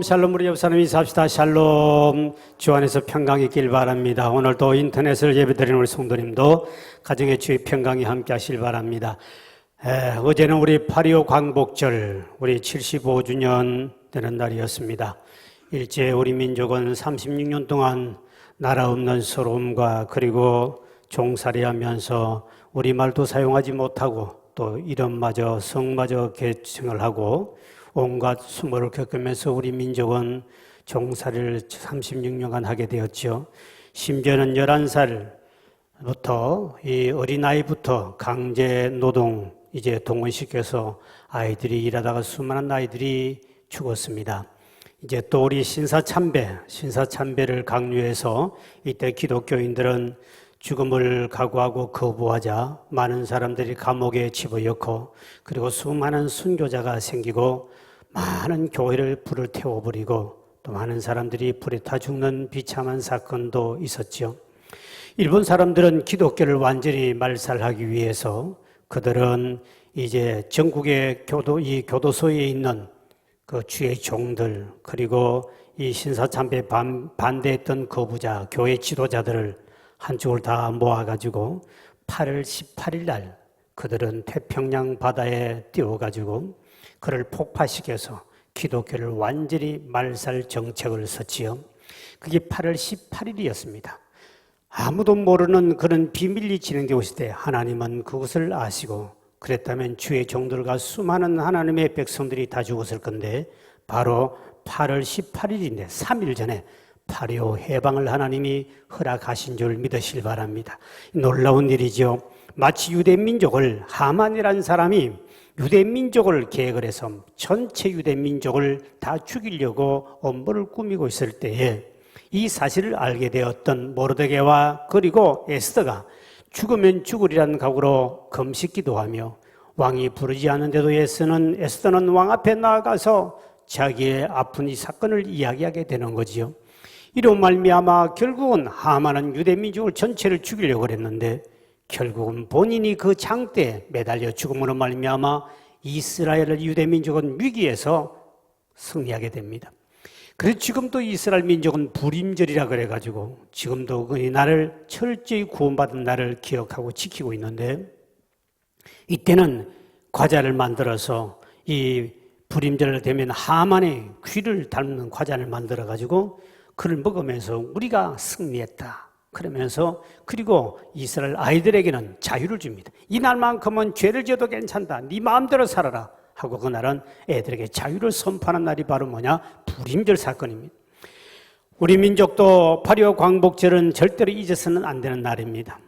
샬롬 우리 옆사람이 삽시다. 샬롬. 주 안에서 평강이 있길 바랍니다. 오늘도 인터넷을 예배드리는 우리 성도님도 가정의 주의 평강이 함께 하실 바랍니다. 어제는 우리 8.25 광복절 우리 75주년 되는 날이었습니다. 일제 우리 민족은 36년 동안 나라 없는 서러움과 그리고 종살이하면서 우리말도 사용하지 못하고 또 이름마저 성마저 계층을 하고 온갖 수모를 겪으면서 우리 민족은 종살이를 36년간 하게 되었죠. 심지어는 11살부터 이 어린아이부터 강제 노동 이제 동원시켜서 아이들이 일하다가 수많은 아이들이 죽었습니다. 이제 또 우리 신사참배를 강요해서 이때 기독교인들은 죽음을 각오하고 거부하자 많은 사람들이 감옥에 집어넣고 그리고 수많은 순교자가 생기고 많은 교회를 불을 태워버리고 또 많은 사람들이 불에 타 죽는 비참한 사건도 있었죠. 일본 사람들은 기독교를 완전히 말살하기 위해서 그들은 이제 전국의 교도소에 있는 그 주의 종들 그리고 이 신사참배 반대했던 거부자 교회 지도자들을 한쪽을 다 모아가지고 8월 18일 날 그들은 태평양 바다에 띄워가지고 그를 폭파시켜서 기독교를 완전히 말살 정책을 썼지요. 그게 8월 18일이었습니다. 아무도 모르는 그런 비밀이 진행되고 있을 때 하나님은 그것을 아시고 그랬다면 주의 종들과 수많은 하나님의 백성들이 다 죽었을 건데 바로 8월 18일인데 3일 전에 8.25 해방을 하나님이 허락하신 줄 믿으시길 바랍니다. 놀라운 일이죠. 마치 유대민족을 하만이라는 사람이 유대민족을 계획을 해서 전체 유대민족을 다 죽이려고 엄벌을 꾸미고 있을 때에 이 사실을 알게 되었던 모르드게와 그리고 에스더가 죽으면 죽으리라는 각오로 금식기도하며 왕이 부르지 않은데도 에스더는 왕 앞에 나아가서 자기의 아픈 이 사건을 이야기하게 되는 거지요. 이로 말미암아 결국은 하만은 유대민족을 전체를 죽이려고 했는데 결국은 본인이 그 장대에 매달려 죽음으로 말미암아 이스라엘을 유대민족은 위기에서 승리하게 됩니다. 그래서 지금도 이스라엘 민족은 불임절이라 그래가지고 지금도 그 날을 철저히 구원받은 날을 기억하고 지키고 있는데 이때는 과자를 만들어서 이 불임절 되면 하만의 귀를 닮는 과자를 만들어가지고 그를 먹으면서 우리가 승리했다. 그러면서 그리고 이스라엘 아이들에게는 자유를 줍니다. 이날만큼은 죄를 지어도 괜찮다. 네 마음대로 살아라. 하고 그날은 애들에게 자유를 선포하는 날이 바로 뭐냐? 불임절 사건입니다. 우리 민족도 8.25 광복절은 절대로 잊어서는 안 되는 날입니다.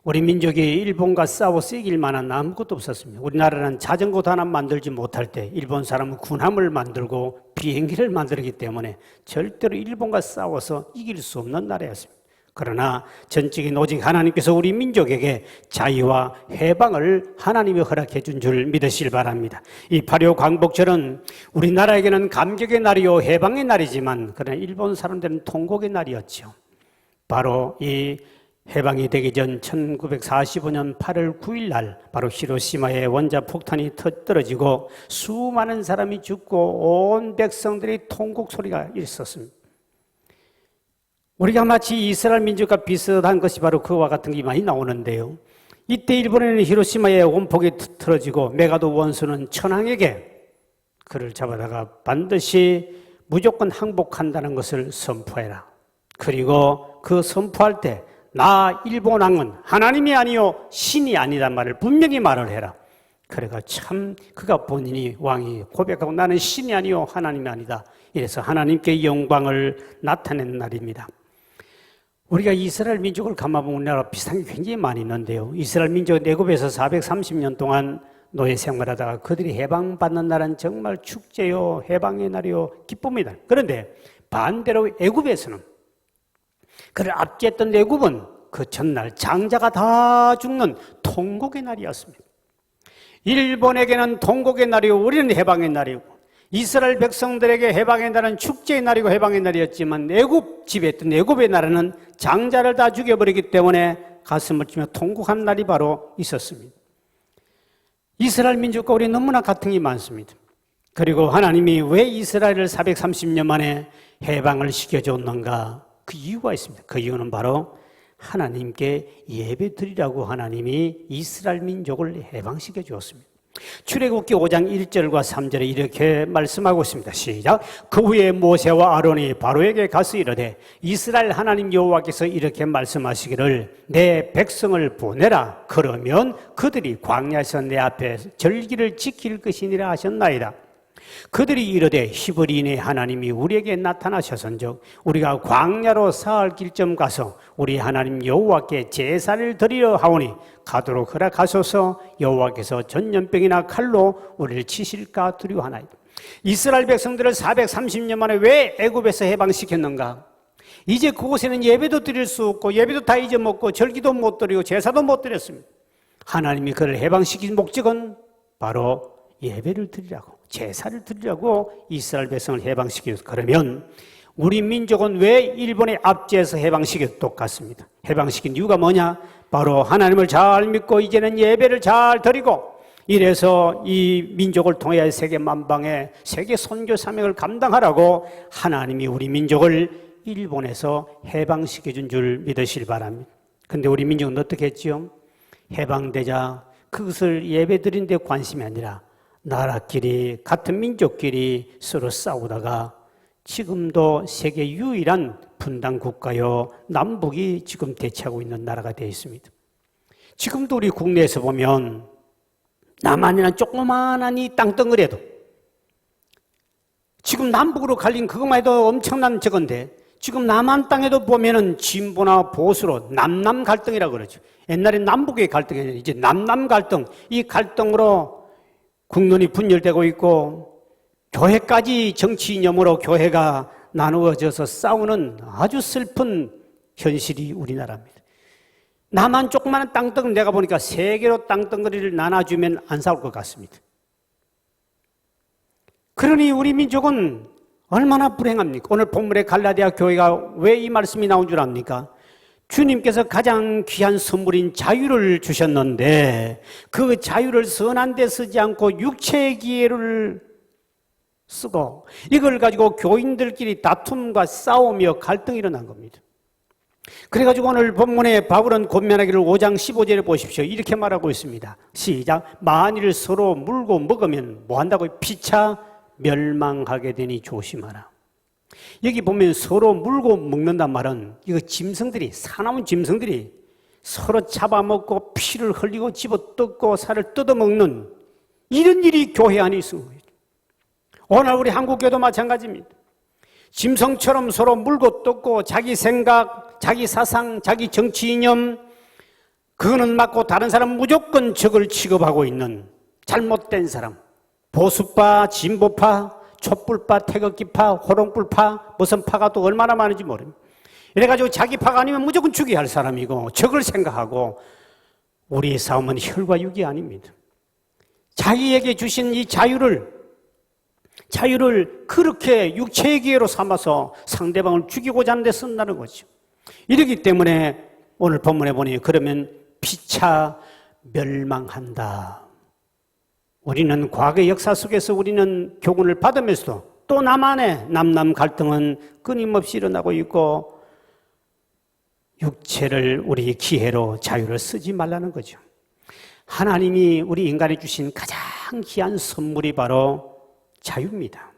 우리 민족이 일본과 싸워서 이길 만한 아무것도 없었습니다. 우리나라는 자전거도 하나 만들지 못할 때 일본 사람은 군함을 만들고 비행기를 만들기 때문에 절대로 일본과 싸워서 이길 수 없는 나라였습니다. 그러나 전적인 오직 하나님께서 우리 민족에게 자유와 해방을 하나님이 허락해 준 줄 믿으시길 바랍니다. 이 8.25 광복절은 우리나라에게는 감격의 날이요 해방의 날이지만 그러나 일본 사람들은 통곡의 날이었죠. 바로 이 해방이 되기 전 1945년 8월 9일 날 바로 히로시마에 원자폭탄이 떨어지고 수많은 사람이 죽고 온 백성들의 통곡 소리가 있었습니다. 우리가 마치 이스라엘 민족과 비슷한 것이 바로 그와 같은 게 많이 나오는데요. 이때 일본에는 히로시마에 원폭이 틀어지고 메가도 원수는 천황에게 그를 잡아다가 반드시 무조건 항복한다는 것을 선포해라. 그리고 그 선포할 때 나 일본 왕은 하나님이 아니요 신이 아니란 말을 분명히 말을 해라. 그래가 참 그가 본인이 왕이 고백하고 나는 신이 아니요 하나님이 아니다. 이래서 하나님께 영광을 나타내는 날입니다. 우리가 이스라엘 민족을 감아보면 우리나라 비슷한 게 굉장히 많이 있는데요. 이스라엘 민족은 애굽에서 430년 동안 노예 생활하다가 그들이 해방받는 날은 정말 축제요 해방의 날이요 기쁨의 날. 그런데 반대로 애굽에서는 그를 압제했던 애굽은 그 전날 장자가 다 죽는 통곡의 날이었습니다. 일본에게는 통곡의 날이고 우리는 해방의 날이고 이스라엘 백성들에게 해방의 날은 축제의 날이고 해방의 날이었지만 애굽 지배했던 애굽의 나라는 장자를 다 죽여버리기 때문에 가슴을 치며 통곡한 날이 바로 있었습니다. 이스라엘 민족과 우리 너무나 같은 게 많습니다. 그리고 하나님이 왜 이스라엘을 430년 만에 해방을 시켜줬는가? 그 이유가 있습니다. 그 이유는 바로 하나님께 예배드리라고 하나님이 이스라엘 민족을 해방시켜 주었습니다. 출애굽기 5장 1절과 3절에 이렇게 말씀하고 있습니다. 시작. 그 후에 모세와 아론이 바로에게 가서 이르되 이스라엘 하나님 여호와께서 이렇게 말씀하시기를 내 백성을 보내라. 그러면 그들이 광야에서 내 앞에 절기를 지킬 것이니라 하셨나이다. 그들이 이르되 히브리인의 하나님이 우리에게 나타나셔선즉 우리가 광야로 사흘 길쯤 가서 우리 하나님 여호와께 제사를 드리려 하오니 가도록 허락하소서. 여호와께서 전염병이나 칼로 우리를 치실까 두려워하나이다. 이스라엘 백성들을 430년 만에 왜 애굽에서 해방시켰는가? 이제 그곳에는 예배도 드릴 수 없고 예배도 다 잊어먹고 절기도 못 드리고 제사도 못 드렸습니다. 하나님이 그를 해방시킨 목적은 바로 예배를 드리라고, 제사를 드리라고 이스라엘 백성을 해방시켰어요. 그러면 우리 민족은 왜 일본의 압제에서 해방시켰 똑같습니다. 해방시킨 이유가 뭐냐? 바로 하나님을 잘 믿고 이제는 예배를 잘 드리고 이래서 이 민족을 통해 세계 만방에 세계 선교 사명을 감당하라고 하나님이 우리 민족을 일본에서 해방시켜준 줄 믿으시길 바랍니다. 근데 우리 민족은 어떻게 했지요? 해방되자 그것을 예배드린 데 관심이 아니라 나라끼리 같은 민족끼리 서로 싸우다가 지금도 세계 유일한 분단 국가요 남북이 지금 대치하고 있는 나라가 되어 있습니다. 지금도 우리 국내에서 보면 남한이나 조그마한 이 땅덩어리에도 지금 남북으로 갈린 그것만 해도 엄청난 저건데 지금 남한 땅에도 보면은 진보나 보수로 남남 갈등이라고 그러죠. 옛날에 남북의 갈등이 아니라 이제 남남 갈등, 이 갈등으로 국론이 분열되고 있고 교회까지 정치 이념으로 교회가 나누어져서 싸우는 아주 슬픈 현실이 우리나라입니다. 남한 조그마한 땅덩어리 내가 보니까 세 개로 땅덩어리를 나눠주면 안 싸울 것 같습니다. 그러니 우리 민족은 얼마나 불행합니까? 오늘 본문의 갈라디아 교회가 왜 이 말씀이 나온 줄 압니까? 주님께서 가장 귀한 선물인 자유를 주셨는데 그 자유를 선한 데 쓰지 않고 육체의 기회를 쓰고 이걸 가지고 교인들끼리 다툼과 싸우며 갈등이 일어난 겁니다. 그래가지고 오늘 본문에 바울은 권면하기를 5장 15절에 보십시오. 이렇게 말하고 있습니다. 시작. 만일 서로 물고 먹으면 뭐 한다고요? 피차 멸망하게 되니 조심하라. 여기 보면 서로 물고 먹는단 말은 이거 짐승들이, 사나운 짐승들이 서로 잡아먹고 피를 흘리고 집어뜯고 살을 뜯어먹는 이런 일이 교회 안에 있습니다. 오늘 우리 한국교도 마찬가지입니다. 짐승처럼 서로 물고 뜯고 자기 생각, 자기 사상, 자기 정치 이념 그거는 맞고 다른 사람 무조건 적을 취급하고 있는 잘못된 사람, 보수파, 진보파, 촛불파, 태극기파, 호롱불파, 무슨 파가 또 얼마나 많은지 모릅니다. 이래가지고 자기 파가 아니면 무조건 죽여야 할 사람이고 적을 생각하고 우리의 싸움은 혈과 육이 아닙니다. 자기에게 주신 이 자유를 그렇게 육체의 기회로 삼아서 상대방을 죽이고자 하는 데 쓴다는 거죠. 이러기 때문에 오늘 본문에 보니 그러면 피차 멸망한다. 우리는 과거의 역사 속에서 우리는 교훈을 받으면서도 또 남한의 남남 갈등은 끊임없이 일어나고 있고 육체를 우리 기회로 자유를 쓰지 말라는 거죠. 하나님이 우리 인간에 주신 가장 귀한 선물이 바로 자유입니다.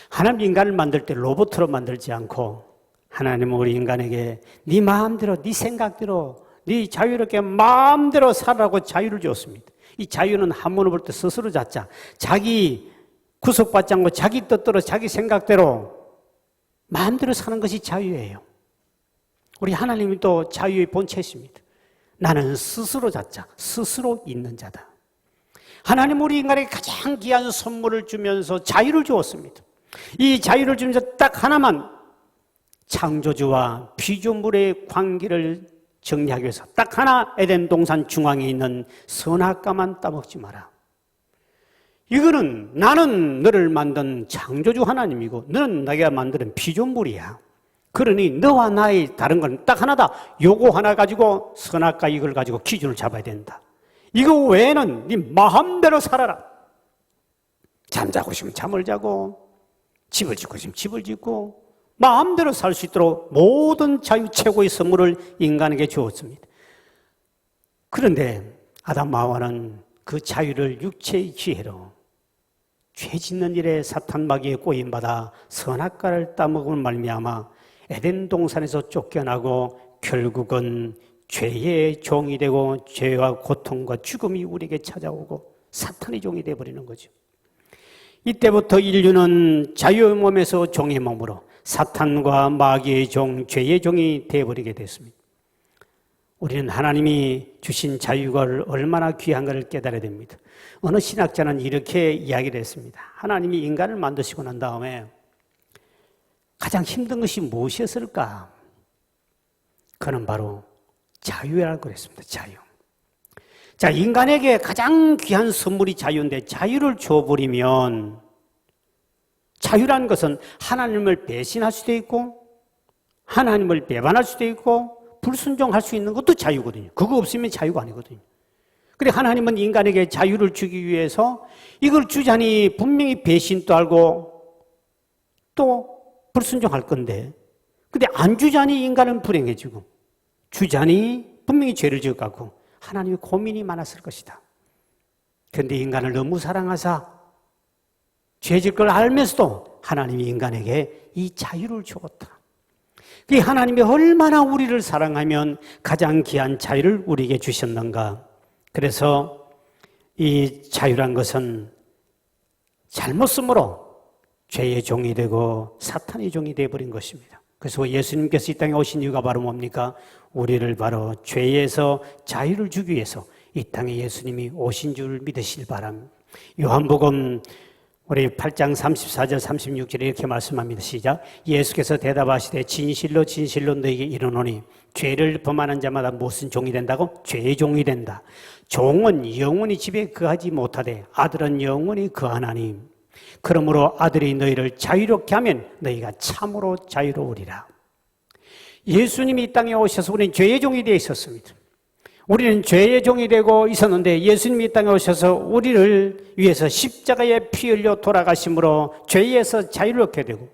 하나님 인간을 만들 때 로봇으로 만들지 않고 하나님은 우리 인간에게 네 마음대로 네 생각대로 네 자유롭게 마음대로 살라고 자유를 줬습니다. 이 자유는 한문을 볼 때 스스로 자자. 자기 구속받지 않고 자기 뜻대로 자기 생각대로 마음대로 사는 것이 자유예요. 우리 하나님이 또 자유의 본체십니다. 나는 스스로 자자, 스스로 있는 자다. 하나님 우리 인간에게 가장 귀한 선물을 주면서 자유를 주었습니다. 이 자유를 주면서 딱 하나만 창조주와 피조물의 관계를 정리하기 위해서 딱 하나 에덴 동산 중앙에 있는 선악과만 따먹지 마라. 이거는 나는 너를 만든 창조주 하나님이고 너는 내가 만드는 피조물이야. 그러니 너와 나의 다른 건 딱 하나다. 요거 하나 가지고 선악과 이걸 가지고 기준을 잡아야 된다. 이거 외에는 네 마음대로 살아라. 잠자고 싶으면 잠을 자고, 집을 짓고 싶으면 집을 짓고, 마음대로 살 수 있도록 모든 자유 최고의 선물을 인간에게 주었습니다. 그런데 아담과 하와는 그 자유를 육체의 기회로 죄 짓는 일에 사탄 마귀에 꼬임받아 선악과를 따먹은 말미암아 에덴 동산에서 쫓겨나고 결국은 죄의 종이 되고 죄와 고통과 죽음이 우리에게 찾아오고 사탄의 종이 되어버리는 거죠. 이때부터 인류는 자유의 몸에서 종의 몸으로 사탄과 마귀의 종, 죄의 종이 되어버리게 됐습니다. 우리는 하나님이 주신 자유가 얼마나 귀한가를 깨달아야 됩니다. 어느 신학자는 이렇게 이야기를 했습니다. 하나님이 인간을 만드시고 난 다음에 가장 힘든 것이 무엇이었을까? 그는 바로 자유라고 그랬습니다. 자유. 자, 인간에게 가장 귀한 선물이 자유인데 자유를 줘버리면 자유라는 것은 하나님을 배신할 수도 있고 하나님을 배반할 수도 있고 불순종할 수 있는 것도 자유거든요. 그거 없으면 자유가 아니거든요. 근데 하나님은 인간에게 자유를 주기 위해서 이걸 주자니 분명히 배신도 알고 또 불순종할 건데 근데 안 주자니 인간은 불행해지고 주자니 분명히 죄를 지어갖고 하나님이 고민이 많았을 것이다. 그런데 인간을 너무 사랑하사 죄질 걸 알면서도 하나님이 인간에게 이 자유를 주었다. 그 하나님이 얼마나 우리를 사랑하면 가장 귀한 자유를 우리에게 주셨는가. 그래서 이 자유란 것은 잘못 쓰므로 죄의 종이 되고 사탄의 종이 되어버린 것입니다. 그래서 예수님께서 이 땅에 오신 이유가 바로 뭡니까? 우리를 바로 죄에서 자유를 주기 위해서 이 땅에 예수님이 오신 줄 믿으시길 바랍니다. 요한복음 우리 8장 34절 36절에 이렇게 말씀합니다. 시작. 예수께서 대답하시되 진실로 진실로 너에게 이르노니 죄를 범하는 자마다 무슨 종이 된다고? 죄의 종이 된다. 종은 영원히 집에 거하지 못하되 아들은 영원히 거하나니 그러므로 아들이 너희를 자유롭게 하면 너희가 참으로 자유로우리라. 예수님이 이 땅에 오셔서 우리는 죄의 종이 되어 있었습니다. 우리는 죄의 종이 되고 있었는데 예수님이 이 땅에 오셔서 우리를 위해서 십자가에 피 흘려 돌아가심으로 죄에서 자유를 얻게 되고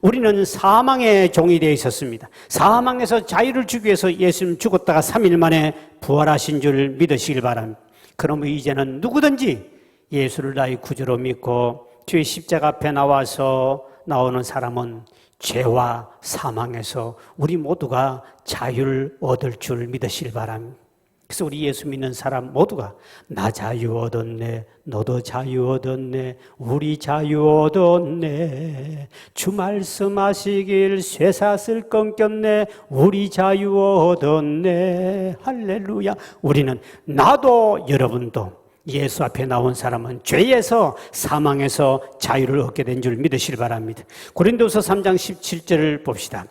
우리는 사망의 종이 되어 있었습니다. 사망에서 자유를 주기 위해서 예수님 죽었다가 3일 만에 부활하신 줄 믿으시길 바랍니다. 그러면 이제는 누구든지 예수를 나의 구주로 믿고 주의 십자가 앞에 나오는 사람은 죄와 사망에서 우리 모두가 자유를 얻을 줄 믿으시길 바랍니다. 그래서 우리 예수 믿는 사람 모두가 나 자유 얻었네, 너도 자유 얻었네, 우리 자유 얻었네, 주 말씀하시길 쇠사슬 끊겼네, 우리 자유 얻었네, 할렐루야. 우리는 나도 여러분도 예수 앞에 나온 사람은 죄에서 사망에서 자유를 얻게 된 줄 믿으시길 바랍니다. 고린도서 3장 17절을 봅시다.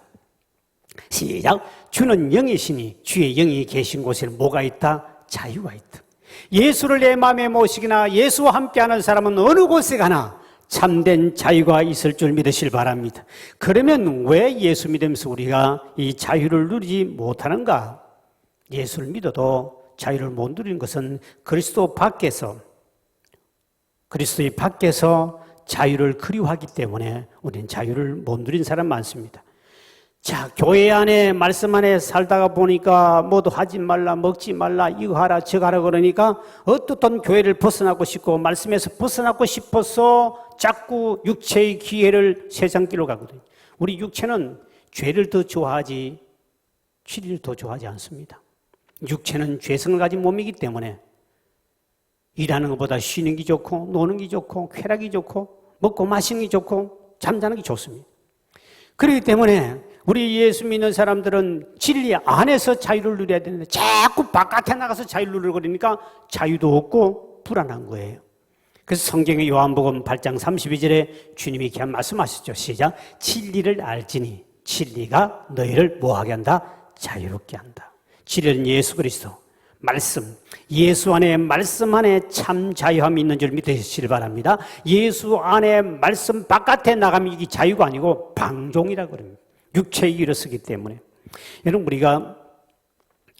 시작. 주는 영이시니 주의 영이 계신 곳에는 뭐가 있다? 자유가 있다. 예수를 내 마음에 모시거나 예수와 함께하는 사람은 어느 곳에 가나 참된 자유가 있을 줄 믿으시길 바랍니다. 그러면 왜 예수 믿으면서 우리가 이 자유를 누리지 못하는가? 예수를 믿어도 자유를 못 누리는 것은 그리스도의 밖에서 자유를 그리워하기 때문에 우리는 자유를 못 누린 사람 많습니다. 자, 교회 안에 말씀 안에 살다가 보니까 뭐도 하지 말라, 먹지 말라, 이거 하라, 저거 하라 그러니까 어떻든 교회를 벗어나고 싶고 말씀에서 벗어나고 싶어서 자꾸 육체의 기회를 세상 길로 가거든요. 우리 육체는 죄를 더 좋아하지 치리를 더 좋아하지 않습니다. 육체는 죄성을 가진 몸이기 때문에 일하는 것보다 쉬는 게 좋고 노는 게 좋고 쾌락이 좋고 먹고 마시는 게 좋고 잠자는 게 좋습니다. 그렇기 때문에 우리 예수 믿는 사람들은 진리 안에서 자유를 누려야 되는데 자꾸 바깥에 나가서 자유를 누리려고 그러니까 자유도 없고 불안한 거예요. 그래서 성경의 요한복음 8장 32절에 주님이 이렇게 말씀하셨죠. 시작. 진리를 알지니 진리가 너희를 뭐하게 한다? 자유롭게 한다. 진리는 예수 그리스도 말씀, 예수 안에 말씀 안에 참 자유함이 있는 줄 믿으시길 바랍니다. 예수 안에 말씀 바깥에 나가면 이게 자유가 아니고 방종이라고 그럽니다. 육체의 일어서기 때문에. 여러분, 우리가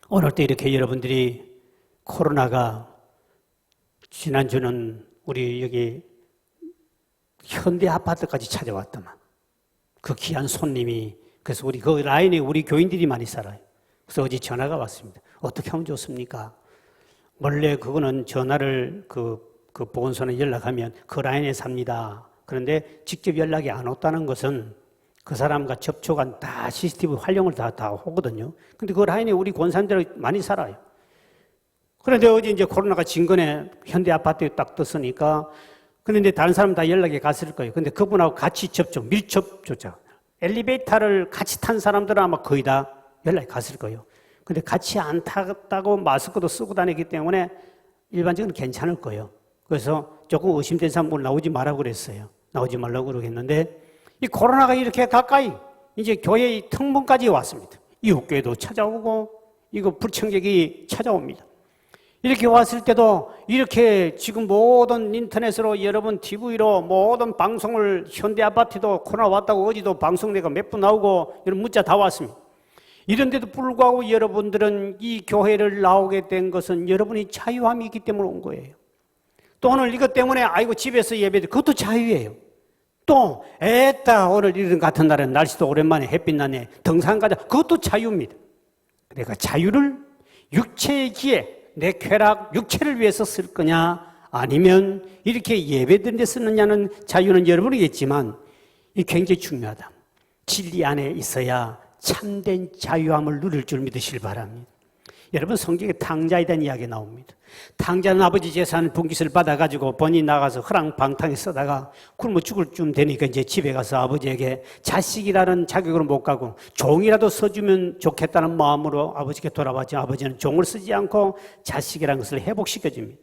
오늘 때 이렇게 여러분들이 코로나가 지난주는 우리 여기 현대 아파트까지 찾아왔더만. 그 귀한 손님이. 그래서 우리 그 라인에 우리 교인들이 많이 살아요. 그래서 어제 전화가 왔습니다. 어떻게 하면 좋습니까? 원래 그거는 전화를 그 보건소에 연락하면 그 라인에 삽니다. 그런데 직접 연락이 안 왔다는 것은 그 사람과 접촉한 다 CCTV 활용을 다 하거든요. 근데 그 라인에 우리 권사님들 많이 살아요. 그런데 어제 이제 코로나가 진건에 현대 아파트에 딱 떴으니까 그런데 다른 사람 다 연락이 갔을 거예요. 근데 그분하고 같이 밀접 조작. 엘리베이터를 같이 탄 사람들은 아마 거의 다 연락이 갔을 거예요. 근데 같이 안 탔다고 마스크도 쓰고 다니기 때문에 일반적으로 괜찮을 거예요. 그래서 조금 의심된 사람은 나오지 말라고 그랬어요. 나오지 말라고 그러겠는데 이 코로나가 이렇게 가까이 이제 교회의 턱문까지 왔습니다. 이웃교회도 찾아오고 이거 불청객이 찾아옵니다. 이렇게 왔을 때도 이렇게 지금 모든 인터넷으로 여러분 TV로 모든 방송을 현대 아파트도 코로나 왔다고 어제도 방송 내가 몇 분 나오고 이런 문자 다 왔습니다. 이런데도 불구하고 여러분들은 이 교회를 나오게 된 것은 여러분이 자유함이 있기 때문에 온 거예요. 또 오늘 이것 때문에 아이고 집에서 예배드 그것도 자유예요. 또 애따 오늘 이런 같은 날은 날씨도 오랜만에 햇빛 나네 등산 가자 그것도 자유입니다. 그러니까 자유를 육체의 기에 내 쾌락 육체를 위해서 쓸 거냐 아니면 이렇게 예배드리는 데 쓰느냐는 자유는 여러분이겠지만 이 굉장히 중요하다. 진리 안에 있어야 참된 자유함을 누릴 줄 믿으시길 바랍니다. 여러분 성경에 탕자에 대한 이야기 나옵니다. 탕자는 아버지 재산 분깃을 받아가지고 본인이 나가서 허랑방탕에 쓰다가 굶어 죽을 쯤 되니까 이제 집에 가서 아버지에게 자식이라는 자격으로 못 가고 종이라도 써주면 좋겠다는 마음으로 아버지께 돌아왔죠. 아버지는 종을 쓰지 않고 자식이라는 것을 회복시켜줍니다.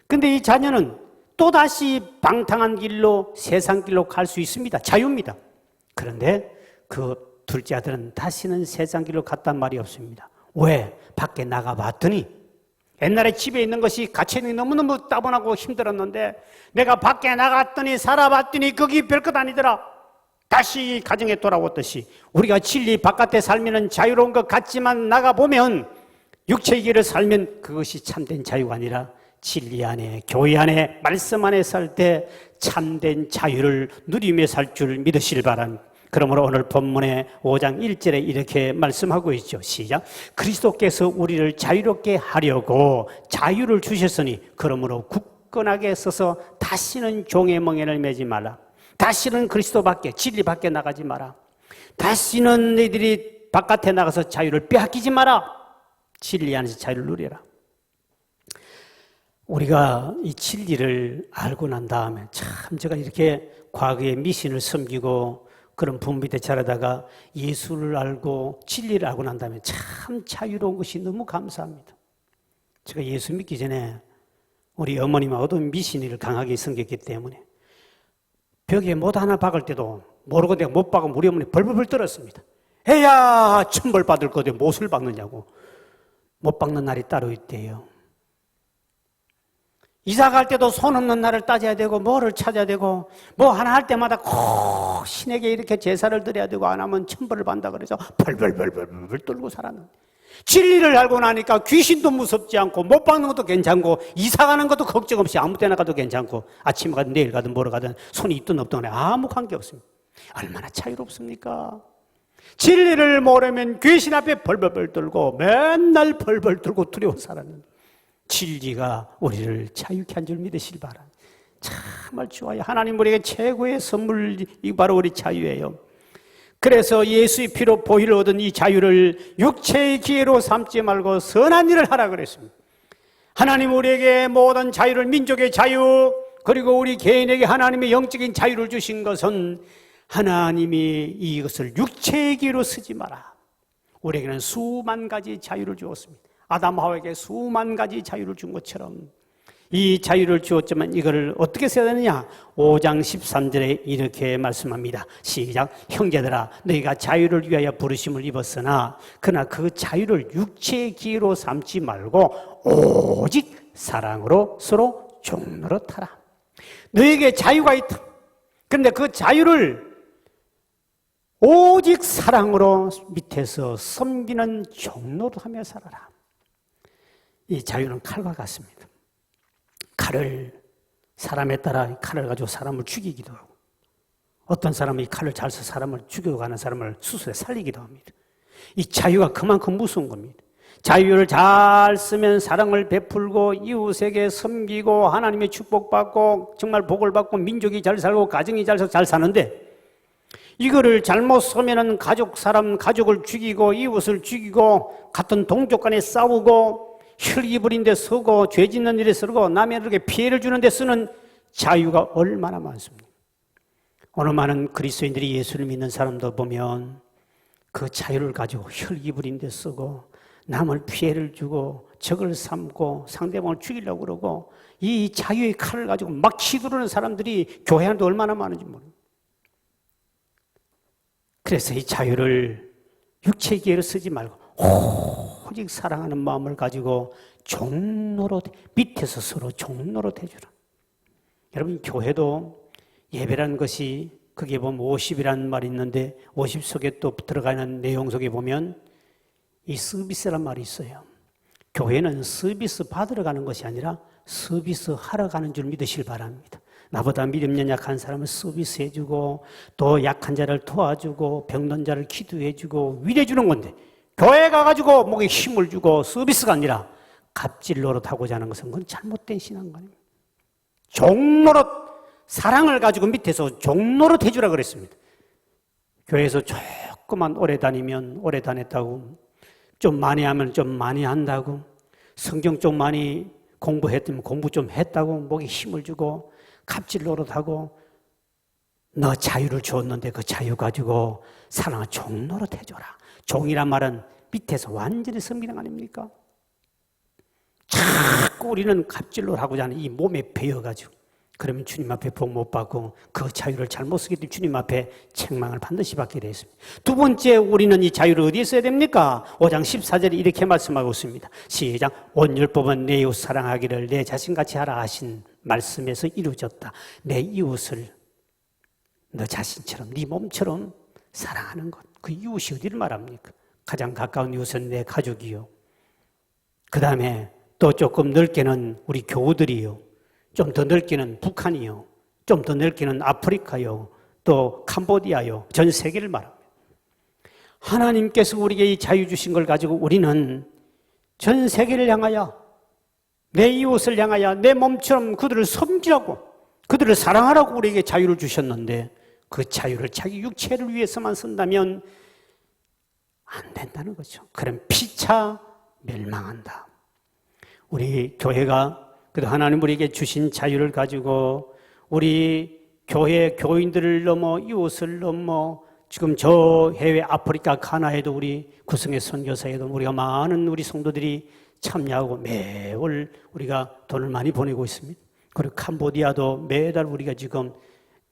근데 이 자녀는 또다시 방탕한 길로 세상 길로 갈 수 있습니다. 자유입니다. 그런데 그 둘째 아들은 다시는 세상 길로 갔단 말이 없습니다. 왜? 밖에 나가봤더니 옛날에 집에 있는 것이 갇혀있는 게 너무너무 따분하고 힘들었는데 내가 밖에 나갔더니 살아봤더니 거기 별것 아니더라. 다시 가정에 돌아왔듯이 우리가 진리 바깥에 살면 자유로운 것 같지만 나가보면 육체의 길을 살면 그것이 참된 자유가 아니라 진리 안에 교회 안에 말씀 안에 살 때 참된 자유를 누리며 살 줄 믿으시길 바랍니다. 그러므로 오늘 본문의 5장 1절에 이렇게 말씀하고 있죠. 시작. 그리스도께서 우리를 자유롭게 하려고 자유를 주셨으니 그러므로 굳건하게 서서 다시는 종의 멍에를 매지 말라. 다시는 그리스도 밖에 진리 밖에 나가지 마라. 다시는 너희들이 바깥에 나가서 자유를 빼앗기지 마라. 진리 안에서 자유를 누려라. 우리가 이 진리를 알고 난 다음에 참 제가 이렇게 과거에 미신을 섬기고 그런 부모 밑에 자라다가 예수를 알고 진리를 알고 난 다음에 참 자유로운 것이 너무 감사합니다. 제가 예수 믿기 전에 우리 어머님하고도 미신을 강하게 섬겼기 때문에 벽에 못 하나 박을 때도 모르고 내가 못 박으면 우리 어머니 벌벌벌 떨었습니다. 에야 천벌 받을 거데 못을 박느냐고. 못 박는 날이 따로 있대요. 이사 갈 때도 손 없는 날을 따져야 되고 뭐를 찾아야 되고 뭐 하나 할 때마다 꼭 신에게 이렇게 제사를 드려야 되고 안 하면 천벌을 받는다 그래서 벌벌벌벌 떨고 살았는데 진리를 알고 나니까 귀신도 무섭지 않고 못 박는 것도 괜찮고 이사 가는 것도 걱정 없이 아무 때나 가도 괜찮고 아침에 가든 내일 가든 뭐로 가든 손이 있든 없든 간에 아무 관계 없습니다. 얼마나 자유롭습니까? 진리를 모르면 귀신 앞에 벌벌벌 떨고 맨날 벌벌 떨고 두려워 살았는데 진리가 우리를 자유케 한 줄 믿으시길 바랍니다. 정말 좋아요. 하나님 우리에게 최고의 선물이 바로 우리 자유예요. 그래서 예수의 피로 보혈을 얻은 이 자유를 육체의 기회로 삼지 말고 선한 일을 하라 그랬습니다. 하나님 우리에게 모든 자유를 민족의 자유 그리고 우리 개인에게 하나님의 영적인 자유를 주신 것은 하나님이 이것을 육체의 기회로 쓰지 마라. 우리에게는 수만 가지 자유를 주었습니다. 아담 하와에게 수만 가지 자유를 준 것처럼 이 자유를 주었지만 이거를 어떻게 써야 되느냐? 5장 13절에 이렇게 말씀합니다. 시작. 형제들아 너희가 자유를 위하여 부르심을 입었으나 그러나 그 자유를 육체의 기회로 삼지 말고 오직 사랑으로 서로 종노릇하라. 너희에게 자유가 있다. 그런데 그 자유를 오직 사랑으로 밑에서 섬기는 종노릇하며 살아라. 이 자유는 칼과 같습니다. 칼을 사람에 따라 칼을 가지고 사람을 죽이기도 하고, 어떤 사람이 칼을 잘 써 사람을 죽여가는 사람을 수술해 살리기도 합니다. 이 자유가 그만큼 무서운 겁니다. 자유를 잘 쓰면 사랑을 베풀고 이웃에게 섬기고 하나님의 축복받고 정말 복을 받고 민족이 잘 살고 가정이 잘 사는데, 이거를 잘못 쓰면은 가족을 죽이고 이웃을 죽이고 같은 동족 간에 싸우고 혈기 부린 데 쓰고 죄 짓는 일에 쓰고 남에게 피해를 주는 데 쓰는 자유가 얼마나 많습니까? 오늘 많은 그리스도인들이 예수를 믿는 사람들 보면 그 자유를 가지고 혈기 부린 데 쓰고 남을 피해를 주고 적을 삼고 상대방을 죽이려고 그러고 이 자유의 칼을 가지고 막 휘두르는 사람들이 교회 안에 얼마나 많은지 모릅니다. 그래서 이 자유를 육체의 기회로 쓰지 말고 오직 사랑하는 마음을 가지고 종로로, 밑에서 서로 종로로 대주라. 여러분, 교회도 예배라는 것이, 그게 보면 50이라는 말이 있는데 50 속에 또 들어가는 내용 속에 보면 이 서비스란 말이 있어요. 교회는 서비스 받으러 가는 것이 아니라 서비스 하러 가는 줄 믿으시길 바랍니다. 나보다 믿음 연약한 사람을 서비스해주고 또 약한 자를 도와주고 병든 자를 기도해주고 위로해주는 건데, 교회 가가지고 목에 힘을 주고 서비스가 아니라 갑질 노릇하고자 하는 것은 그건 잘못된 신앙관입니다. 종노릇, 사랑을 가지고 밑에서 종노릇 해주라 그랬습니다. 교회에서 조금만 오래 다니면 오래 다녔다고, 좀 많이 하면 좀 많이 한다고, 성경 좀 많이 공부했으면 공부 좀 했다고 목에 힘을 주고 갑질 노릇하고, 너 자유를 주었는데 그 자유 가지고 사랑을 종노릇 해줘라. 종이란 말은 밑에서 완전히 섬기는 아닙니까? 자꾸 우리는 갑질로 하고자 하는 이 몸에 배어가지고, 그러면 주님 앞에 복 못 받고 그 자유를 잘못 쓰게 되면 주님 앞에 책망을 반드시 받게 되어 있습니다. 두 번째, 우리는 이 자유를 어디에 써야 됩니까? 5장 14절에 이렇게 말씀하고 있습니다. 시작. 온 율법은 내 이웃 사랑하기를 내 자신같이 하라 하신 말씀에서 이루어졌다. 내 이웃을 너 자신처럼, 네 몸처럼 사랑하는 것. 그 이웃이 어디를 말합니까? 가장 가까운 이웃은 내 가족이요, 그 다음에 또 조금 넓게는 우리 교우들이요, 좀 더 넓게는 북한이요, 좀 더 넓게는 아프리카요, 또 캄보디아요, 전 세계를 말합니다. 하나님께서 우리에게 이 자유 주신 걸 가지고 우리는 전 세계를 향하여, 내 이웃을 향하여 내 몸처럼 그들을 섬기라고, 그들을 사랑하라고 우리에게 자유를 주셨는데, 그 자유를 자기 육체를 위해서만 쓴다면 안 된다는 거죠. 그럼 피차 멸망한다. 우리 교회가 그래도 하나님 우리에게 주신 자유를 가지고 우리 교회 교인들을 넘어 이웃을 넘어 지금 저 해외 아프리카 가나에도 우리 구성의 선교사에도 우리가 많은 우리 성도들이 참여하고 매월 우리가 돈을 많이 보내고 있습니다. 그리고 캄보디아도 매달 우리가 지금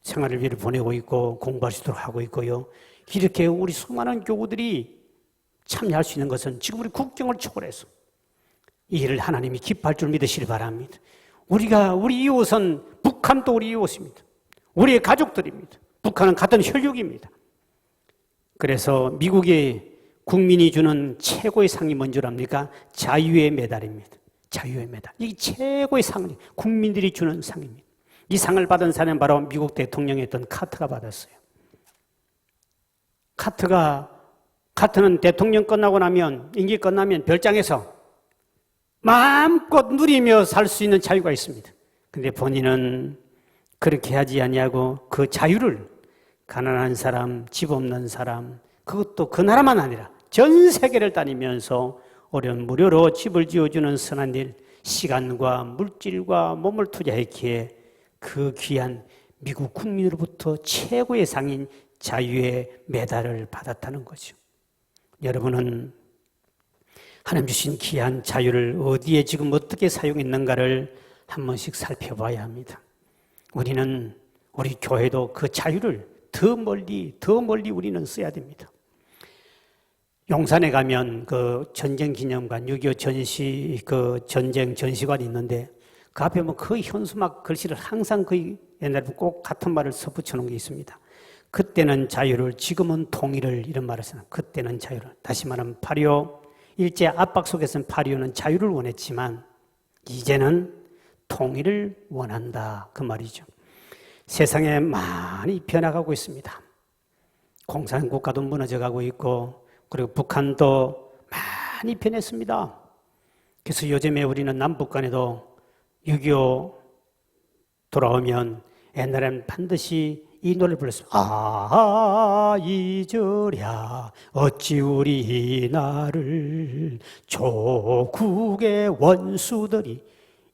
생활비를 보내고 있고 공부할 수 있도록 하고 있고요. 이렇게 우리 수많은 교우들이 참여할 수 있는 것은 지금 우리 국경을 초월해서 이 일을 하나님이 기뻐할 줄 믿으시길 바랍니다. 우리 이웃은 북한도 우리 이웃입니다. 우리의 가족들입니다. 북한은 같은 혈육입니다. 그래서 미국의 국민이 주는 최고의 상이 뭔 줄 압니까? 자유의 메달입니다. 자유의 메달. 이게 최고의 상이 국민들이 주는 상입니다. 이 상을 받은 사람은 바로 미국 대통령이었던 카터가 받았어요. 카터는 대통령 끝나고 나면, 임기 끝나면 별장에서 마음껏 누리며 살 수 있는 자유가 있습니다. 근데 본인은 그렇게 하지 아니하고 그 자유를 가난한 사람, 집 없는 사람, 그것도 그 나라만 아니라 전 세계를 다니면서 어려운 무료로 집을 지어주는 선한 일, 시간과 물질과 몸을 투자했기에 그 귀한 미국 국민으로부터 최고의 상인 자유의 메달을 받았다는 거죠. 여러분은 하나님 주신 귀한 자유를 어디에 지금 어떻게 사용했는가를 한 번씩 살펴봐야 합니다. 우리 교회도 그 자유를 더 멀리 우리는 써야 됩니다. 용산에 가면 그 전쟁 기념관, 6.25 전쟁 전시관이 있는데 그 앞에 보면 그 현수막 글씨를 항상 옛날에 꼭 같은 말을 써붙여 놓은 게 있습니다. 그때는 자유를, 지금은 통일을, 이런 말을 써요. 그때는 자유를. 다시 말하면 8.25 일제 압박 속에서는 8.25는 자유를 원했지만 이제는 통일을 원한다 그 말이죠. 세상에 많이 변화가고 있습니다. 공산국가도 무너져가고 있고 그리고 북한도 많이 변했습니다. 그래서 요즘에 우리는 남북 간에도 6.25 돌아오면 옛날에는 반드시 이 노래를 불렀어요. 아 잊으랴 어찌 우리 나를 조국의 원수들이.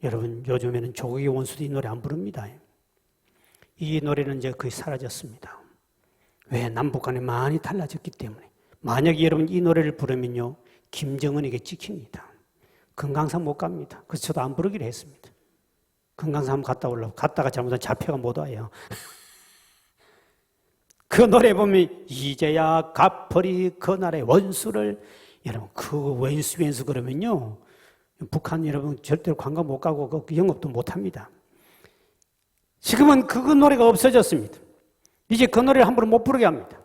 여러분 요즘에는 조국의 원수들이 이 노래 안 부릅니다. 이 노래는 이제 거의 사라졌습니다. 왜? 남북 간에 많이 달라졌기 때문에. 만약에 여러분 이 노래를 부르면요 김정은에게 찍힙니다. 금강산 못 갑니다. 그래서 저도 안 부르기로 했습니다. 금강산 한번 갔다 오려고 갔다가 잘못하면 잡혀가 못 와요. 그 노래 보면 이제야 갚으리 그날의 원수를. 여러분 그 원수 그러면요 북한 여러분 절대로 관광 못 가고 그 영업도 못 합니다. 지금은 그 노래가 없어졌습니다. 이제 그 노래를 함부로 못 부르게 합니다.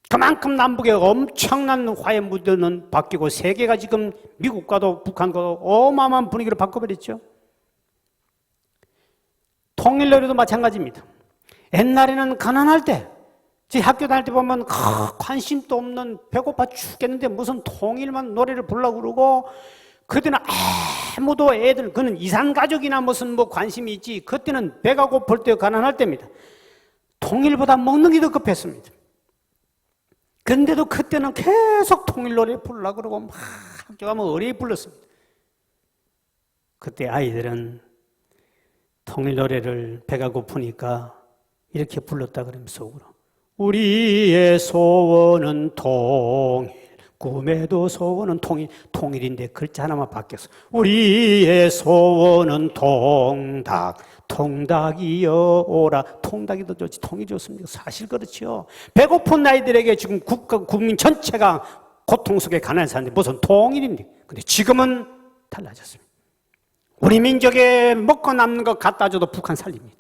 그만큼 남북의 엄청난 화해 무드는 바뀌고 세계가 지금 미국과도 북한과도 어마어마한 분위기를 바꿔버렸죠. 통일노래도 마찬가지입니다. 옛날에는 가난할 때 제 학교 다닐 때 보면 관심도 없는 배고파 죽겠는데 무슨 통일만 노래를 부르려고 그러고 그때는 아무도 애들 그는 이산가족이나 무슨 뭐 관심이 있지 그때는 배가 고플 때 가난할 때입니다. 통일보다 먹는 게 더 급했습니다. 그런데도 그때는 계속 통일 노래 부르려고 그러고 막 학교 가면 어리게 불렀습니다. 그때 아이들은 통일 노래를 배가 고프니까 이렇게 불렀다 그러면 속으로 우리의 소원은 통일 꿈에도 소원은 통일인데 글자 하나만 바뀌었어. 우리의 소원은 통닭이여 오라. 통닭이 더 좋지 통일이 좋습니까? 사실 그렇죠. 배고픈 아이들에게 지금 국민 전체가 고통 속에 가난한 사는데 무슨 통일입니까? 근데 지금은 달라졌습니다. 우리 민족에 먹고 남는 거 갖다 줘도 북한 살립니다.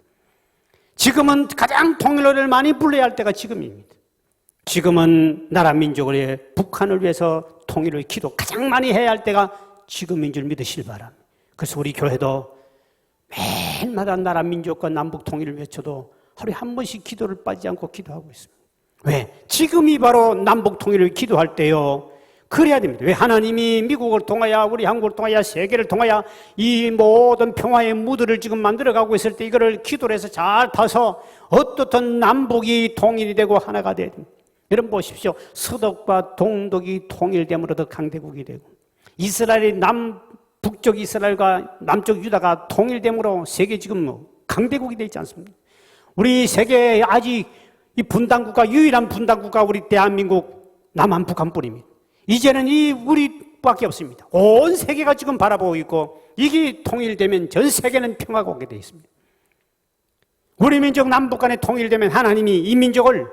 지금은 가장 통일노래를 많이 불러야 할 때가 지금입니다. 지금은 나라 민족을 위해 북한을 위해서 통일을 기도 가장 많이 해야 할 때가 지금인 줄 믿으시길 바랍니다. 그래서 우리 교회도 매일마다 나라 민족과 남북 통일을 외쳐도 하루에 한 번씩 기도를 빠지지 않고 기도하고 있습니다. 왜? 지금이 바로 남북 통일을 기도할 때요. 그래야 됩니다. 왜? 하나님이 미국을 통하여 우리 한국을 통하여 세계를 통하여 이 모든 평화의 무드를 지금 만들어가고 있을 때 이거를 기도를 해서 잘 봐서 어떻든 남북이 통일이 되고 하나가 돼야 됩니다. 여러분 보십시오. 서독과 동독이 통일됨으로 더 강대국이 되고 이스라엘이 북쪽 이스라엘과 남쪽 유다가 통일됨으로 세계 지금 강대국이 되어 있지 않습니까? 우리 세계에 아직 이 분단국가 유일한 분단국가 우리 대한민국 남한 북한뿐입니다. 이제는 이 우리밖에 없습니다. 온 세계가 지금 바라보고 있고 이게 통일되면 전 세계는 평화가 오게 되어 있습니다. 우리 민족 남북 간에 통일되면 하나님이 이 민족을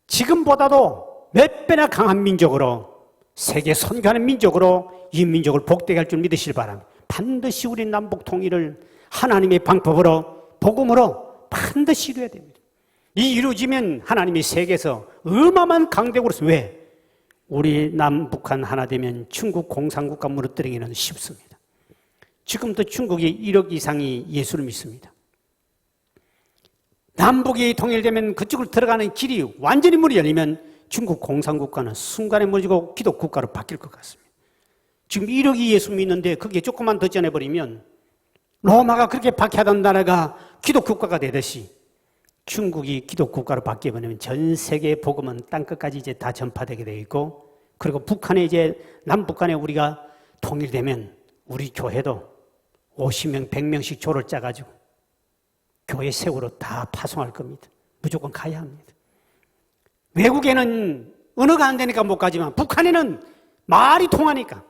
지금보다도 몇 배나 강한 민족으로 세계 선교하는 민족으로 이 민족을 복되게 할 줄 믿으시길 바랍니다. 반드시 우리 남북 통일을 하나님의 방법으로 복음으로 반드시 이루어야 됩니다. 이 이루어지면 하나님이 세계에서 어마어마한 강대국으로서 왜? 우리 남북한 하나 되면 중국 공산국가 무너뜨리기는 쉽습니다. 지금도 중국이 1억 이상이 예수를 믿습니다. 남북이 통일되면 그쪽으로 들어가는 길이 완전히 문이 열리면 중국 공산국가는 순간에 무너지고 기독국가로 바뀔 것 같습니다. 지금 1억이 예수 믿는데 그게 조금만 더 전해버리면 로마가 그렇게 박해하던 나라가 기독국가가 되듯이 중국이 기독국가로 바뀌어버리면 전 세계의 복음은 땅끝까지 이제 다 전파되게 되어 있고 그리고 북한에 이제 남북한에 우리가 통일되면 우리 교회도 50명, 100명씩 조를 짜가지고 교회 세우러 다 파송할 겁니다. 무조건 가야 합니다. 외국에는 언어가 안 되니까 못 가지만 북한에는 말이 통하니까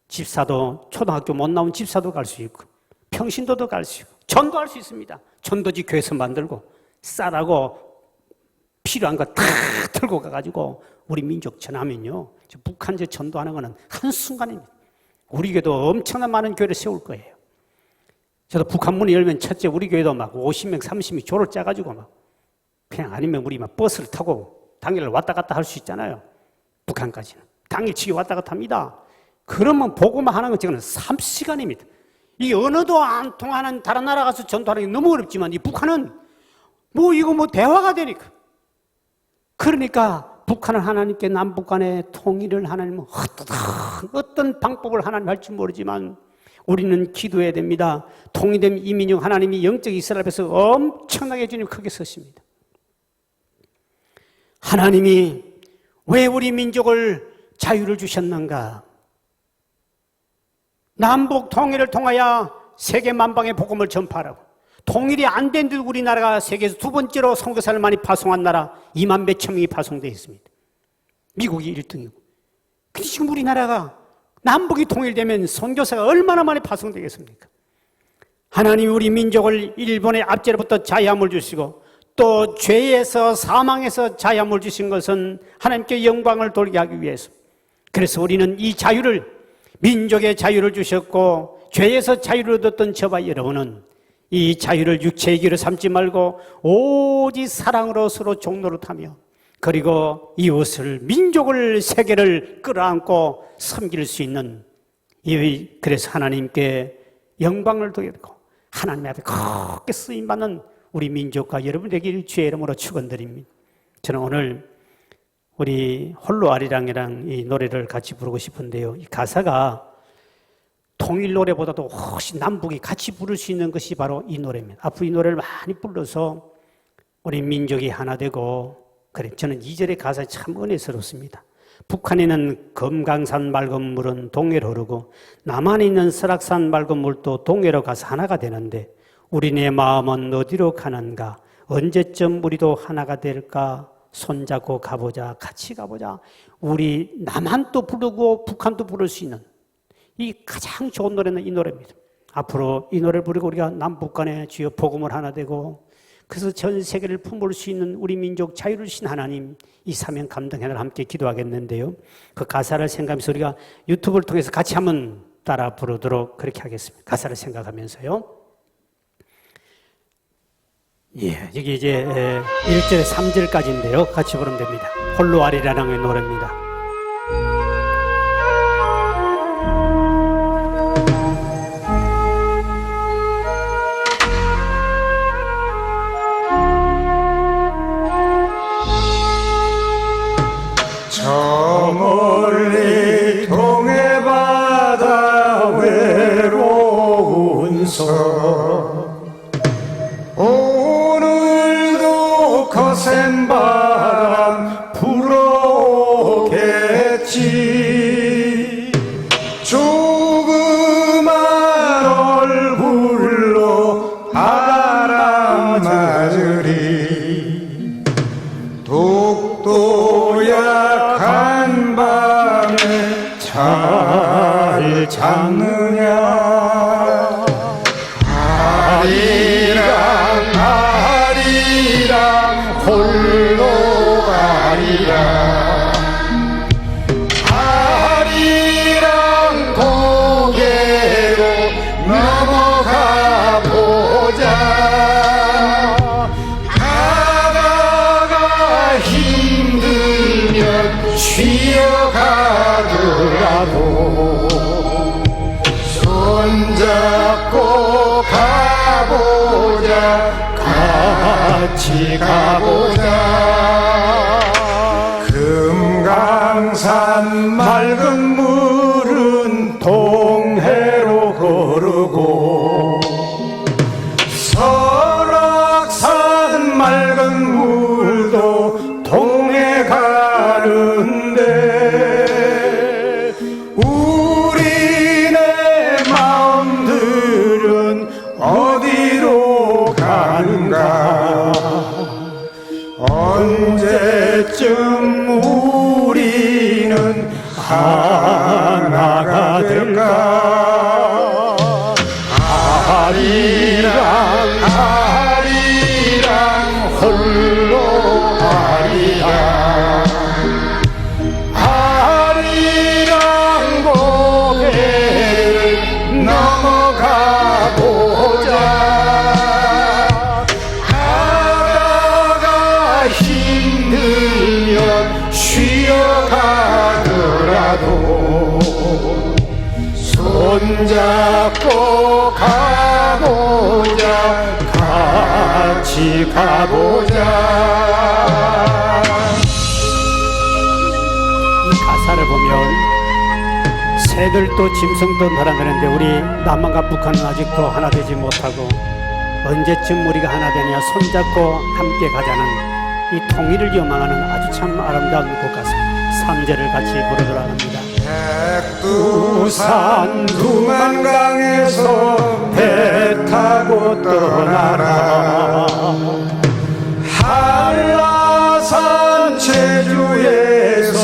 집사도 초등학교 못 나온 집사도 갈 수 있고 평신도도 갈 수 있고 전도할 수 있습니다. 전도지 교회에서 만들고 쌀하고 필요한 거 다 들고 가가지고 우리 민족 전하면요 북한 전도하는 거는 한순간입니다. 우리 교회도 엄청난 많은 교회를 세울 거예요. 저도 북한 문이 열면 첫째 우리 교회도 막 50명, 30명 조를 짜가지고 막 그냥 아니면 우리 막 버스를 타고 당일 왔다 갔다 할 수 있잖아요. 북한까지는. 당일치기 왔다 갔다 합니다. 그러면 보고만 하는 건 지금 3시간입니다. 이 언어도 안 통하는 다른 나라 가서 전도하는 게 너무 어렵지만 이 북한은 이거 대화가 되니까. 그러니까 북한은 하나님께 남북 간의 통일을 하나님은 어떤 방법을 하나님 할지 모르지만 우리는 기도해야 됩니다. 통일된 이민족 하나님이 영적 이스라엘 앞에서 엄청나게 주님 크게 서십니다. 하나님이 왜 우리 민족을 자유를 주셨는가? 남북 통일을 통하여 세계 만방의 복음을 전파하라고. 통일이 안 된 듯 우리나라가 세계에서 두 번째로 선교사를 많이 파송한 나라 2만 몇천 명이 파송되어 있습니다. 미국이 1등이고. 근데 지금 우리나라가 남북이 통일되면 선교사가 얼마나 많이 파송되겠습니까? 하나님이 우리 민족을 일본의 압제로부터 자유함을 주시고 또 죄에서 사망에서 자유함을 주신 것은 하나님께 영광을 돌리게 하기 위해서. 그래서 우리는 이 자유를, 민족의 자유를 주셨고 죄에서 자유를 얻었던 저와 여러분은 이 자유를 육체의 길을 삼지 말고 오직 사랑으로 서로 종노릇하며 그리고 이웃을, 민족을, 세계를 끌어안고 섬길 수 있는, 그래서 하나님께 영광을 돌리고 하나님 앞에 크게 쓰임받는 우리 민족과 여러분 되기를 주의 이름으로 축원드립니다. 저는 오늘 우리 홀로 아리랑이랑 이 노래를 같이 부르고 싶은데요. 이 가사가 통일 노래보다도 훨씬 남북이 같이 부를 수 있는 것이 바로 이 노래입니다. 앞으로 이 노래를 많이 불러서 우리 민족이 하나 되고, 그래, 저는 2절의 가사에 참 은혜스럽습니다. 북한에는 금강산 맑은 물은 동해로 흐르고 남한에 있는 설악산 맑은 물도 동해로 가서 하나가 되는데 우리네 마음은 어디로 가는가? 언제쯤 우리도 하나가 될까? 손잡고 가보자. 같이 가보자. 우리 남한도 부르고 북한도 부를 수 있는 이 가장 좋은 노래는 이 노래입니다. 앞으로 이 노래를 부르고 우리가 남북 간에 주여 복음을 하나 되고 그래서 전 세계를 품을 수 있는 우리 민족 자유를 주신 하나님, 이 사명 감당해라 함께 기도하겠는데요. 그 가사를 생각하면서 우리가 유튜브를 통해서 같이 한번 따라 부르도록 그렇게 하겠습니다. 가사를 생각하면서요. 예, 여기 이제 1절, 3절까지인데요. 같이 부르면 됩니다. 홀로 아리라는 노래입니다. 저 멀리 동해바다 외로운 섬 오늘도 거센 바람 불어오겠지. 조그만 얼굴로 바람 맞으리. 독도 약한 밤에 잘 잤느냐. 아리랑 아리랑 홀로 아리랑 아리랑 고개로 넘어가 보자. 가다가 힘들면 쉬어가더라도 손잡고 가보자. 같이 가보자. 금강산 맑은 물은 동해로 흐르고 설악산 맑은 물도 동해 가는데 우리네 마음들은 어디로 가는가. 언제쯤 우리는 하나가 될까. 아리랑 아리랑 홀로 아리랑 아리랑 고개를 넘어가 보자. 가다가 힘들면 쉬어가더라도 손잡고 가보자 같이 가보자. 이 가사를 보면 새들도 짐승도 날아가는데 우리 남한과 북한은 아직도 하나 되지 못하고 언제쯤 우리가 하나 되냐 손잡고 함께 가자는 이 통일을 요망하는 아주 참 아름다운 국가사 3절을 같이 부르도록 합니다. 백두산 두만강에서 배 타고 떠나라. 한라산 제주에서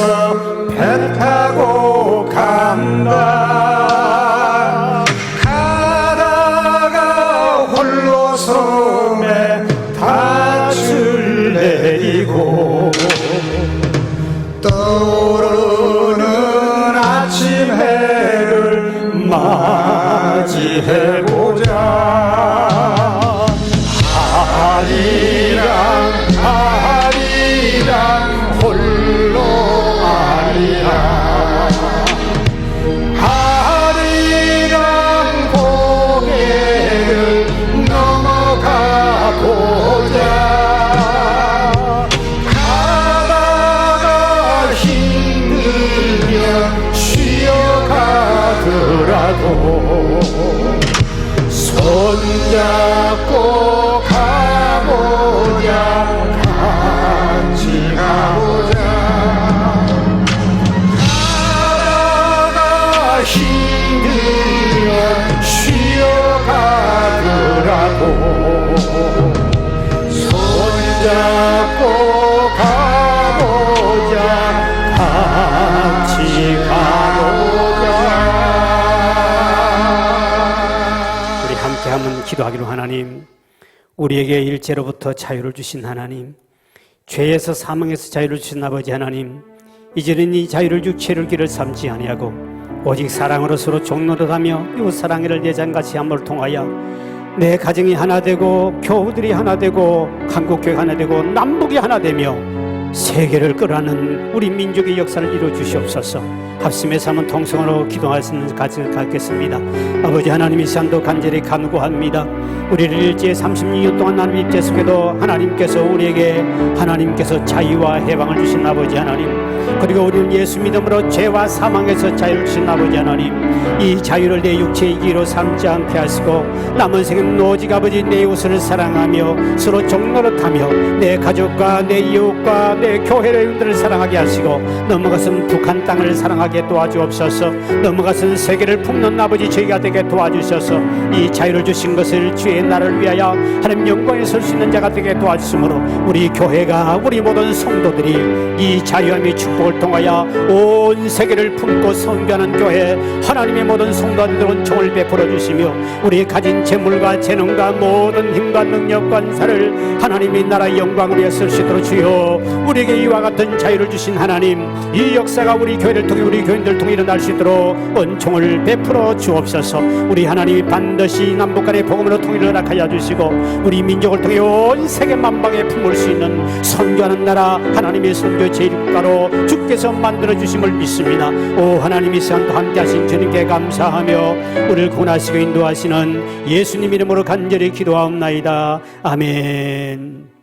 배 타고 간다. 가다가 홀로 섬에 닻을 내리고 떠오르는 아침 해를 맞이해보자. 아리랑 아리랑 홀로 아리랑 아리랑 고개를 넘어가 보자. 가다가 힘들면 쉬어가더라도 손잡고 가보자 같이 가보자. 가다가 힘들면 쉬어가더라도 손잡고 가보자 같이 가보자. 우리 함께 한번 기도하기로. 하나님, 우리에게 일제로부터 자유를 주신 하나님, 죄에서 사망에서 자유를 주신 아버지 하나님, 이제는 이 자유를 육체를 길을 삼지 아니하고 오직 사랑으로 서로 종노릇하며 이웃 사랑을 내장같이 함을 통하여 내 가정이 하나 되고 교우들이 하나 되고 한국교회가 하나 되고 남북이 하나 되며 세계를 끌어안는 우리 민족의 역사를 이루어 주시옵소서. 합심의 삶은 통성으로 기도할 수 있는 가정을 갖겠습니다. 아버지 하나님, 이 시간도 간절히 간구합니다. 우리를 일제 36년 동안 나는 입제 속에도 하나님께서 우리에게 하나님께서 자유와 해방을 주신 아버지 하나님, 그리고 우리는 예수 믿음으로 죄와 사망에서 자유를 주신 아버지 하나님, 이 자유를 내 육체의 이기로 삼지 않게 하시고 남은 생은 오직 아버지 내 이웃을 사랑하며 서로 종노릇하며 내 가족과 내 이웃과 내 교회를 사랑하게 하시고 넘어가선 북한 땅을 사랑하게 도와주옵소서. 넘어가선 세계를 품는 아버지 저희가 되게 도와주셔서 이 자유를 주신 것을 주의 나라를 위하여 하나님 영광에 설 수 있는 자가 되게 도와주시므로 우리 교회가 우리 모든 성도들이 이 자유함의 축복을 통하여 온 세계를 품고 선교하는 교회 하나님의 모든 성도들은 총을 베풀어 주시며 우리 가진 재물과 재능과 모든 힘과 능력과 은사를 하나님의 나라 영광을 위해 쓸 수 있도록 주여 우리에게 이와 같은 자유를 주신 하나님, 이 역사가 우리 교회를 통해 우리 교인들 통해 일어날 수 있도록 은총을 베풀어 주옵소서. 우리 하나님이 반드시 남북간의 복음으로 통일을 허락하여 주시고 우리 민족을 통해 온 세계 만방에 품을 수 있는 선교하는 나라 하나님의 선교 제일국가로 주께서 만들어 주심을 믿습니다. 오 하나님이 시간도 함께 하신 주님께 감사하며 우리를 구원하시고 인도하시는 예수님 이름으로 간절히 기도하옵나이다. 아멘.